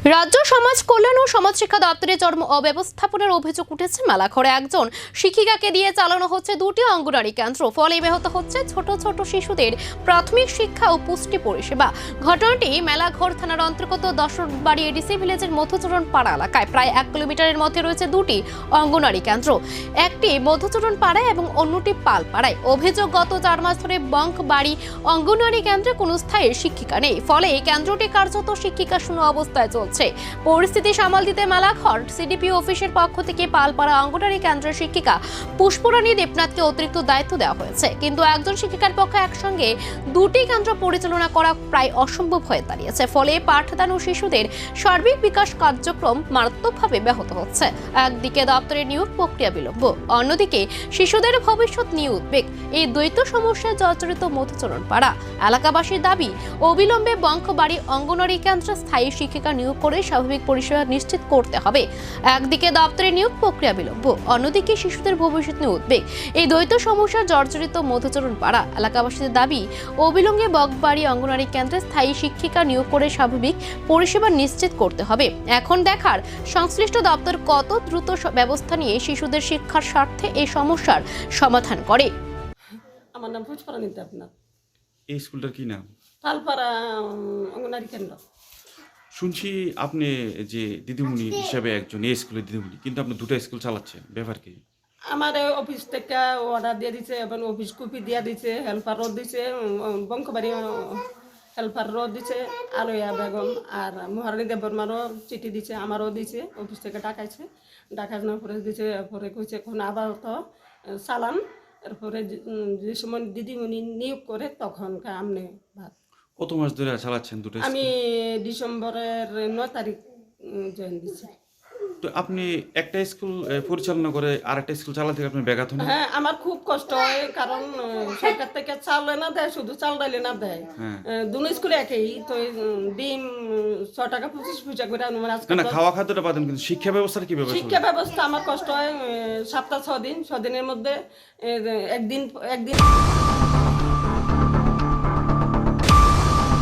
রাজ্য সমাজ কল্যাণ ও সমাজ শিক্ষা দপ্তরের চরম অব্যবস্থাপনার অভিযোগ উঠেছে। মেলাঘরে একজন শিক্ষিকাকে দিয়ে চালানো হচ্ছে দুটি অঙ্গনওয়াড়ি কেন্দ্র, ফলে ব্যাহত হচ্ছে ছোট ছোট শিশুদের প্রাথমিক শিক্ষা ও পুষ্টি পরিষেবা। ঘটনাটি মেলাঘর থানার অন্তর্গত দশরথবাড়ি এডিসি ভিলেজের মধুচরণ পাড়া এলাকায়। প্রায় 1 কিলোমিটারের মধ্যে রয়েছে দুটি অঙ্গনওয়াড়ি কেন্দ্র, একটি মধুচরণ পাড়ায় এবং অন্যটি পালপাড়ায়। অভিযোগ, গত 4 মাস ধরে বঙ্কবাড়ি অঙ্গনওয়াড়ি কেন্দ্রে কোনো স্থায়ী শিক্ষিকা নেই, ফলে এই কেন্দ্রটি কার্যত শিক্ষিকা শূন্য অবস্থায় চলছে। পরিস্থিতি সামাল দিতে মেলাঘর সিডিপিও অফিসের পক্ষ থেকে পালপাড়া অঙ্গনওয়াড়ি কেন্দ্রের শিক্ষিকা পুষ্পরানী দেবনাথকে অতিরিক্ত দায়িত্ব দেওয়া হয়েছে। কিন্তু একজন শিক্ষিকার পক্ষে একসঙ্গে দুটি কেন্দ্র পরিচালনা করা প্রায় অসম্ভব হয়ে দাঁড়িয়েছে, ফলে পাঠদান ও শিশুদের সার্বিক বিকাশ কার্যক্রম মারাত্মকভাবে ব্যাহত হচ্ছে। একদিকে দপ্তরের নিয়োগ প্রক্রিয়া বিলম্ব, অন্যদিকে শিশুদের ভবিষ্যৎ নিয়ে উদ্বেগ। এই দ্বৈত সমস্যায় জর্জরিত মধুচরণ পাড়া এলাকাবাসীর দাবি, অবিলম্বে বঙ্কবাড়ি অঙ্গনওয়াড়ি কেন্দ্রে স্থায়ী শিক্ষিকা নিয়োগ করে স্বাভাবিক পরিষেবা নিশ্চিত করতে হবে। একদিকে দপ্তরের নিয়োগ প্রক্রিয়া বিলম্ব, অন্যদিকে শিশুদের ভবিষ্যৎ নিয়ে উদ্বেগ। এই দ্বৈত সমস্যার জর্জরিত মধুচরণ পাড়া এলাকাবাসীদের দাবি, অবিলম্বে বঙ্কবাড়ি অঙ্গনওয়াড়ি কেন্দ্রে স্থায়ী শিক্ষিকা নিয়োগ করে স্বাভাবিক পরিষেবা নিশ্চিত করতে হবে। এখন দেখার সংশ্লিষ্ট দপ্তর কত দ্রুত ব্যবস্থা নিয়ে শিশুদের শিক্ষার স্বার্থে এই সমস্যার সমাধান করে। আমার নাম পুষ্পরানী দেবনাথ। এই স্কুলটার কি নাম? পালপাড়া অঙ্গনওয়াড়ি কেন্দ্র। শুনছি আপনি যে দিদিমণি হিসেবে একজন এই স্কুলের দিদিমণি, কিন্তু আপনি দুটো স্কুল চালাচ্ছেন, ব্যাপার কি? আমার অফিস থেকে অর্ডার দিয়ে দিচ্ছে এবং অফিস কপি দিয়ে দিচ্ছে, হেল্পার রোড দিচ্ছে, বঙ্কবাড়ি হেল্পার রোড দিচ্ছে, আলোয়া বেগম আর মহারানী দেববর্মারও চিঠি দিচ্ছে, আমারও দিচ্ছে, অফিস থেকে ডাকাইছে। ডাকানোর পরে দিচ্ছে, পরে কইছে এখন আবার তো চালান। এরপরে যে সময় দিদিমণি নিয়োগ করে তখন আমনে ভাত। কত মাস ধরে চালাচ্ছেন দুটো স্কুল? আমি ডিসেম্বরের 9 তারিখ জয়েন দিচ্ছি। তো আপনি একটা স্কুল পরিচালনা করে আরেকটা স্কুল চালাতে আপনি ব্যাঘাত হন? হ্যাঁ, আমার খুব কষ্ট হয়, কারণ সরকার থেকে চাল না দেয়, শুধু চাল ডালে না দেয়। দুনো স্কুলে একই তো, ডিম 6 টাকা 25 পয়সা করে। না, খাওয়া খাদ্যটা পাতেন, কিন্তু শিক্ষা ব্যবস্থার কি ব্যবস্থা? শিক্ষা ব্যবস্থা আমার কষ্ট হয়, সপ্তাহ 6 দিন, 6 দিনের মধ্যে একদিন